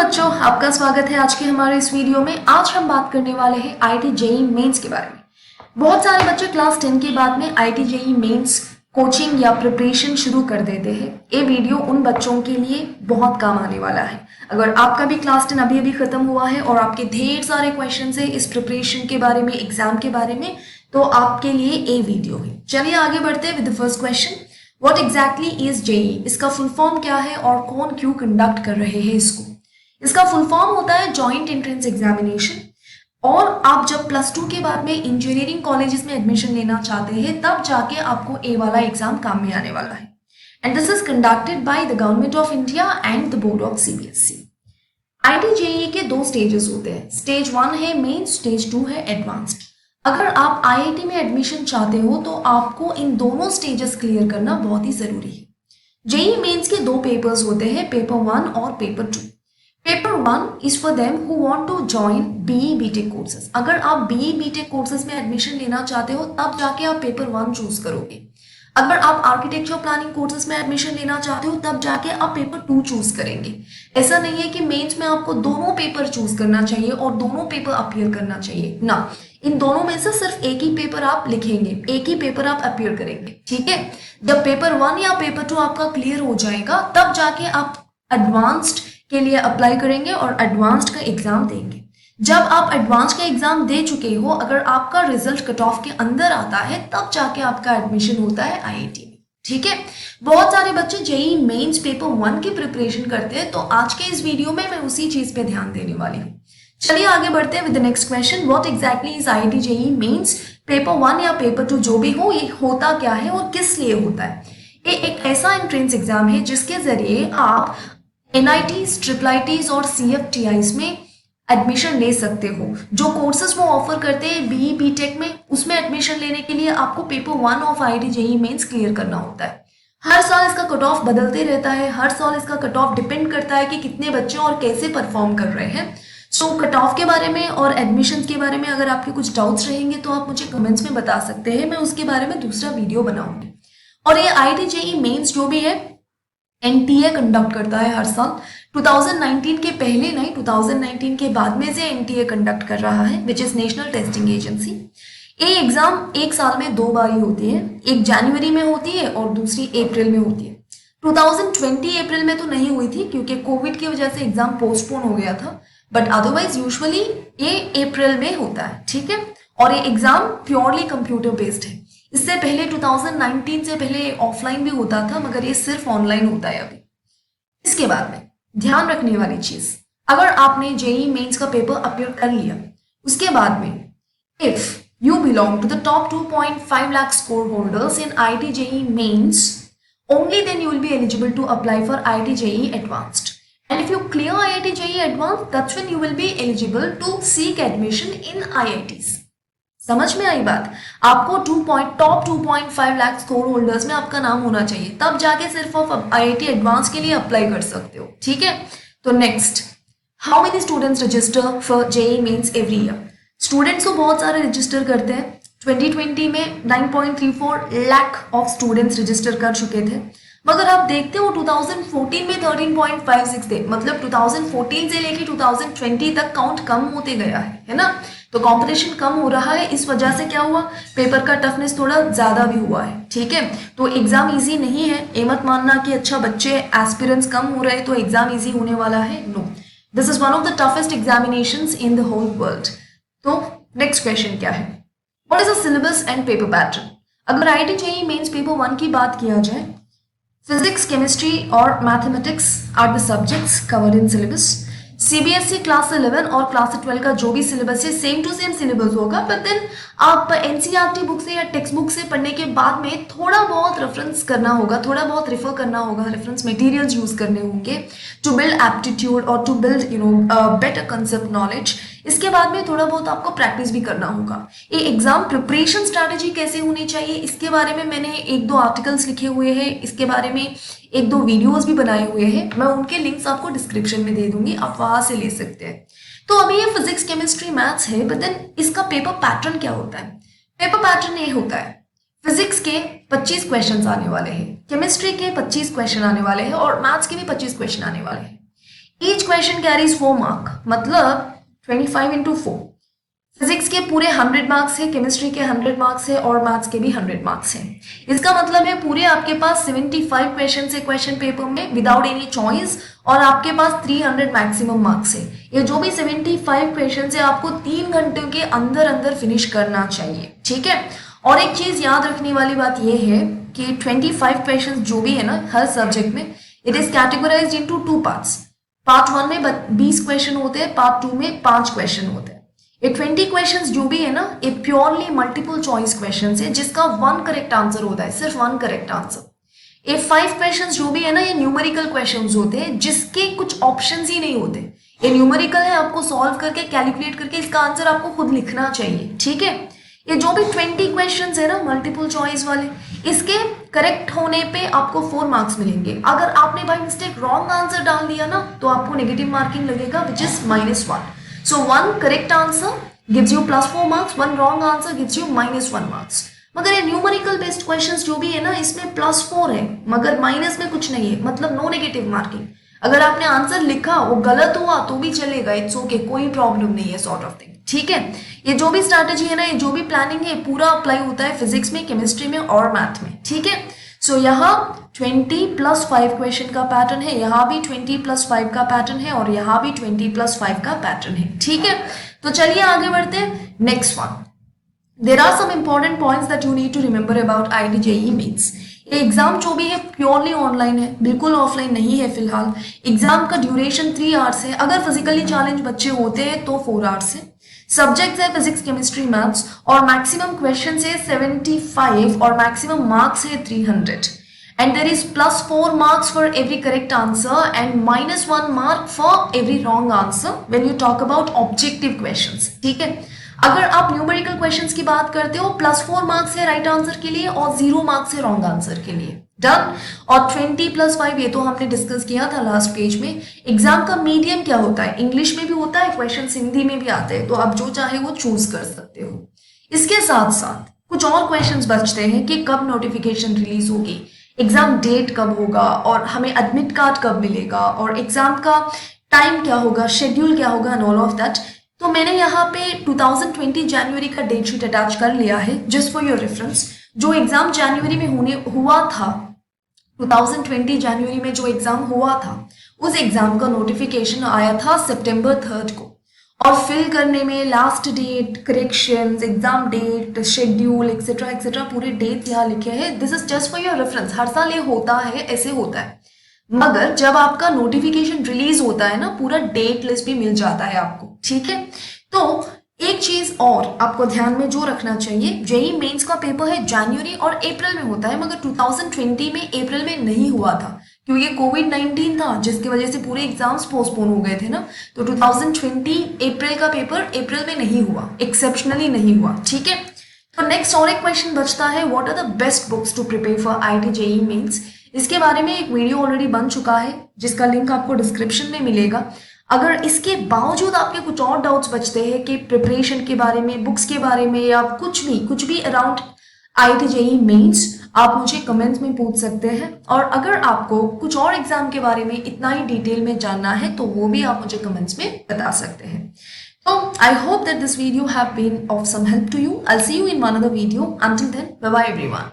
बच्चों, आपका स्वागत है आज के हमारे इस वीडियो में। आज हम बात करने वाले हैं आईआईटी जेईई मेंस के बारे में। बहुत सारे बच्चे क्लास 10 के बाद में आईआईटी जेईई मेंस कोचिंग या प्रिपरेशन शुरू कर देते हैं। ये वीडियो उन बच्चों के लिए बहुत काम आने वाला है। अगर आपका भी क्लास 10 अभी खत्म हुआ है और आपके ढेर सारे क्वेश्चन है इस प्रिपरेशन के बारे में, एग्जाम के बारे में, तो आपके लिए ये वीडियो है। चलिए आगे बढ़ते हैं with the first question. What exactly is JEE? इसका फुल फॉर्म क्या है और कौन क्यों कंडक्ट कर रहे हैं इसको? इसका फुल फॉर्म होता है जॉइंट एंट्रेंस एग्जामिनेशन। और आप जब +2 के बाद में इंजीनियरिंग कॉलेजेस में एडमिशन लेना चाहते हैं तब जाके आपको ए वाला एग्जाम काम में आने वाला है। And this is conducted by the government of India and the board of CBSE. IIT JEE के 2 स्टेजेस होते हैं। स्टेज 1 है मेन, स्टेज 2 है एडवांस्ड। अगर आप आईआईटी में एडमिशन चाहते हो तो आपको इन दोनों स्टेजेस क्लियर करना बहुत ही जरूरी है। जेईई मेंस के 2 पेपर्स होते हैं, पेपर 1 और paper 2। Paper 1 is for them who want to join BE BTech courses. अगर आप बीई बीटेक कोर्सेज में एडमिशन लेना चाहते हो तब जाके आप पेपर 1 चूज करोगे। अगर आप आर्किटेक्चर प्लानिंग कोर्सेज में एडमिशन लेना चाहते हो तब जाके आप पेपर 2 चूज करेंगे। ऐसा नहीं है कि मेंस में आपको दोनों पेपर चूज करना चाहिए और दोनों पेपर अपीयर करना चाहिए ना, इन दोनों में से सिर्फ एक ही पेपर आप लिखेंगे, एक ही पेपर आप अपीयर करेंगे। ठीक है, जब पेपर 1 या पेपर 2 आपका क्लियर हो जाएगा तब जाके आप एडवांस्ड के लिए अप्लाई करेंगे और एडवांस्ड का एग्जाम देंगे। जब आप एडवांस का एग्जाम दे चुके हो, अगर आपका रिजल्ट कट ऑफ के अंदर आता है तब जाके आपका एडमिशन होता है आईआईटी में। ठीक है, बहुत सारे बच्चे जेईई मेंस पेपर 1 की प्रिपरेशन करते हैं, तो आज के इस वीडियो में मैं उसी चीज पे ध्यान देने वाली हूँ। चलिए आगे बढ़ते हैं with the next question. What exactly is IIT JEE mains? Paper 1 या पेपर 2 जो भी हो, ये होता क्या है और किस लिए होता है? ये एक ऐसा एंट्रेंस एग्जाम है जिसके जरिए आप एनआईटीज, ट्रिपल आईटीज और सीएफटीआईज में एडमिशन ले सकते हो। जो कोर्सेज वो ऑफर करते हैं बीई बीटेक में, उसमें एडमिशन लेने के लिए आपको paper 1 of IIT JEE Mains clear करना होता है। हर साल इसका कट ऑफ बदलते रहता है, हर साल इसका कट ऑफ डिपेंड करता है कि कितने बच्चे और कैसे परफॉर्म कर रहे हैं। सो कट ऑफ के बारे में और एडमिशन के बारे में अगर आपके कुछ डाउट्स रहेंगे तो आप मुझे कमेंट्स में बता सकते हैं, मैं उसके बारे में दूसरा वीडियो बनाऊंगी। और ये आईआईटी जेईई मेंस जो भी है एनटीए कंडक्ट करता है हर साल। 2019 के पहले नहीं, 2019 के बाद में से एनटीए कंडक्ट कर रहा है, which is national testing agency. ये एग्जाम एक साल में 2 बार ही होती है, एक जनवरी में होती है और दूसरी अप्रैल में होती है। 2020 अप्रैल में तो नहीं हुई थी क्योंकि कोविड की वजह से एग्जाम पोस्टपोन हो गया था, बट अदरवाइज यूजुअली ये अप्रैल में होता है। ठीक है, और ये एग्जाम प्योरली कंप्यूटर बेस्ड है। इससे पहले 2019 से पहले ऑफलाइन भी होता था, मगर ये सिर्फ ऑनलाइन होता है अभी। इसके बाद में ध्यान रखने वाली चीज, अगर आपने जेईई मेंस का पेपर अपीयर कर लिया, उसके बाद में if you belong to the top 2.5 lakh score holders in IIT JEE Mains, only then you will be eligible to apply for IIT JEE Advanced. And if you clear IIT JEE Advanced, that's when you will be eligible to seek admission in IITs. समझ में आई बात? आपको top 2.5 lakh score holders में आपका नाम होना चाहिए, तब जाके सिर्फ आप IIT एडवांस के लिए अप्लाई कर सकते हो। ठीक है, तो next, how many students register for JEE Mains every year? Students तो बहुत सारे रजिस्टर करते हैं। 2020 में 9.34 लाख ऑफ स्टूडेंट्स रजिस्टर कर चुके थे, मगर आप देखते हो 2014 में 13.56 थे, मतलब 2014 से लेके 2020 तक काउंट कम होते गया है ना। तो कंपटीशन कम हो रहा है, इस वजह से क्या हुआ, पेपर का टफनेस थोड़ा ज्यादा भी हुआ है। ठीक है, तो एग्जाम इजी नहीं है। ये मत मानना कि अच्छा बच्चे एस्पिरेंट्स कम हो रहे तो एग्जाम इजी होने वाला है, no, this is one of the toughest examinations in the whole world. तो नेक्स्ट क्वेश्चन क्या है? What is the syllabus and paper pattern? अगर आईआईटी जेईई मेंस पेपर 1 की बात किया जाए, फिजिक्स, केमिस्ट्री और mathematics are the subjects covered in syllabus. CBSE class 11 और क्लास 12 का जो भी सिलेबस है सेम टू सेम सिलेबस होगा, बट देन आप एनसीईआरटी बुक से या टेक्स्ट बुक से पढ़ने के बाद में थोड़ा बहुत रेफरेंस करना होगा, थोड़ा बहुत रेफर करना होगा, रेफरेंस मटेरियल्स यूज करने होंगे टू बिल्ड एप्टीट्यूड और to build better concept knowledge. इसके बाद में थोड़ा बहुत आपको प्रैक्टिस भी करना होगा। ये एग्जाम प्रिपरेशन स्ट्रैटेजी कैसे होनी चाहिए, इसके बारे में मैंने 1-2 आर्टिकल्स लिखे हुए हैं, इसके बारे में 1-2 वीडियोस भी बनाए हुए हैं, मैं उनके लिंक्स आपको डिस्क्रिप्शन में दे दूंगी, आप वहां से ले सकते हैं। तो अभी ये फिजिक्स, केमिस्ट्री, मैथ्स है, बट देन इसका पेपर पैटर्न क्या होता है? पेपर पैटर्न ये होता है, फिजिक्स के 25 क्वेश्चन आने वाले हैं, केमिस्ट्री के 25 क्वेश्चन आने वाले हैं और मैथ्स के भी 25 क्वेश्चन आने वाले हैं। ईच क्वेश्चन कैरीज 4 मार्क, मतलब 25 इंटू 4। फिजिक्स के पूरे 100 मार्क्स है, केमिस्ट्री के 100 मार्क्स है और मैथ्स के भी 100 मार्क्स है। इसका मतलब है पूरे आपके पास 75 क्वेश्चन है क्वेश्चन पेपर में विदाउट एनी चॉइस, और आपके पास 300 मैक्सिमम मार्क्स है। ये जो भी 75 क्वेश्चन है आपको 3 घंटे के अंदर अंदर फिनिश करना चाहिए, ठीक है। और एक चीज याद रखने वाली बात यह है कि 25 क्वेश्चन जो भी है ना हर सब्जेक्ट में, it is categorised into 2 parts. Part 1 में 20 क्वेश्चन होते हैं, पार्ट 2 में 5 क्वेश्चन होते हैं। ये 20 क्वेश्चंस जो भी है ना, ये प्योरली मल्टीपल चॉइस क्वेश्चंस है जिसका 1 करेक्ट आंसर होता है, सिर्फ 1 करेक्ट आंसर। ये 5 क्वेश्चंस जो भी है ना, ये न्यूमेरिकल क्वेश्चंस होते हैं जिसके कुछ ऑप्शंस ही नहीं होते। ये न्यूमेरिकल है, आपको सॉल्व करके कैलकुलेट करके इसका आंसर आपको खुद लिखना चाहिए, ठीक है। ये जो भी 20 क्वेश्चंस है ना मल्टीपल चॉइस वाले, इसके करेक्ट होने पे आपको 4 मार्क्स मिलेंगे। अगर आपने बाय मिस्टेक रॉन्ग आंसर डाल दिया ना तो आपको नेगेटिव मार्किंग लगेगा, which is -1। So 1 correct answer gives you +4 marks, 1 wrong answer gives you -1 marks। मगर ये न्यूमेरिकल बेस्ड क्वेश्चंस जो भी है ना, इसमें +4 है मगर माइनस में कुछ नहीं है, मतलब नो नेगेटिव मार्किंग। अगर आपने आंसर लिखा वो गलत हुआ तो भी चलेगा, इट्स ओके, कोई प्रॉब्लम नहीं है, सॉर्ट ऑफ थिंग, ठीक है। ये जो भी स्ट्रैटेजी है ना, ये जो भी प्लानिंग है पूरा अप्लाई होता है फिजिक्स में, केमिस्ट्री में और मैथ में, ठीक है। सो यहाँ 20 + 5 क्वेश्चन का पैटर्न है, यहाँ भी 20 + 5 का पैटर्न है और यहाँ भी 20 + 5 का पैटर्न है, ठीक है। तो चलिए आगे बढ़ते हैं। Next one, there are some important points that you need to remember about IIT JEE mains. ये एग्जाम जो भी है प्योरली ऑनलाइन है, बिल्कुल ऑफलाइन नहीं है फिलहाल। एग्जाम का ड्यूरेशन 3 आवर्स है, अगर फिजिकली चैलेंज बच्चे होते हैं तो 4 आवर्स है। सब्जेक्ट्स है फिजिक्स, केमिस्ट्री, मैथ्स और मैक्सिमम क्वेश्चन है 75 और मैक्सिमम मार्क्स है 300। And there is +4 marks for every correct answer and -1 mark for every wrong answer when you talk about objective questions, ठीक है। अगर आप न्यूमेरिकल क्वेश्चंस की बात करते हो, +4 मार्क्स है राइट आंसर के लिए और 0 मार्क्स है रॉन्ग आंसर के लिए, डन। और 20 + 5 ये तो हमने डिस्कस किया था लास्ट पेज में। एग्जाम का मीडियम क्या होता है, इंग्लिश में भी होता है, क्वेश्चन हिंदी में भी आते हैं, तो आप जो चाहे वो चूज कर सकते हो। इसके साथ साथ कुछ और क्वेश्चन बचते हैं कि कब नोटिफिकेशन रिलीज होगी, एग्जाम डेट कब होगा और हमें एडमिट कार्ड कब मिलेगा और एग्जाम का टाइम क्या होगा, शेड्यूल क्या होगा एंड ऑल ऑफ दैट। तो मैंने यहाँ पे 2020 जनवरी का डेट शीट अटैच कर लिया है जस्ट फॉर योर रेफरेंस। जो एग्जाम जनवरी में हुआ था, 2020 जनवरी में जो एग्जाम हुआ था, उस एग्जाम का नोटिफिकेशन आया था September 3 को। और फिल करने में last date, corrections, exam date, schedule etcetera etcetera पूरे डेट यहाँ लिखे हैं। This is just for your reference, हर साल ये होता है, ऐसे होता है। मगर जब आपका नोटिफिकेशन रिलीज होता है ना, पूरा डेट लिस्ट भी मिल जाता है आपको, ठीक है। तो एक चीज और आपको ध्यान में जो रखना चाहिए, जेईई मेंस का पेपर है जनवरी और अप्रैल में होता है, मगर 2020 में अप्रैल में नहीं हुआ था क्योंकि कोविड-19 था जिसकी वजह से पूरे एग्जाम्स पोस्टपोन हो गए थे ना। तो 2020 अप्रैल का पेपर अप्रैल में नहीं हुआ, एक्सेप्शनली नहीं हुआ, ठीक है। तो नेक्स्ट और एक क्वेश्चन बचता है, what are the best books to prepare for IIT JEE mains. इसके बारे में एक वीडियो ऑलरेडी बन चुका है जिसका लिंक आपको डिस्क्रिप्शन में मिलेगा। अगर इसके बावजूद आपके कुछ और डाउट्स बचते हैं कि प्रिपरेशन के बारे में, बुक्स के बारे में या कुछ भी अराउंड आईआईटी जेईई मेंस, आप मुझे कमेंट्स में पूछ सकते हैं। और अगर आपको कुछ और एग्जाम के बारे में इतना ही डिटेल में जानना है तो वो भी आप मुझे कमेंट्स में बता सकते हैं। तो I hope that this video have been of some help to you. I will see you in one other video. Until then, bye bye everyone.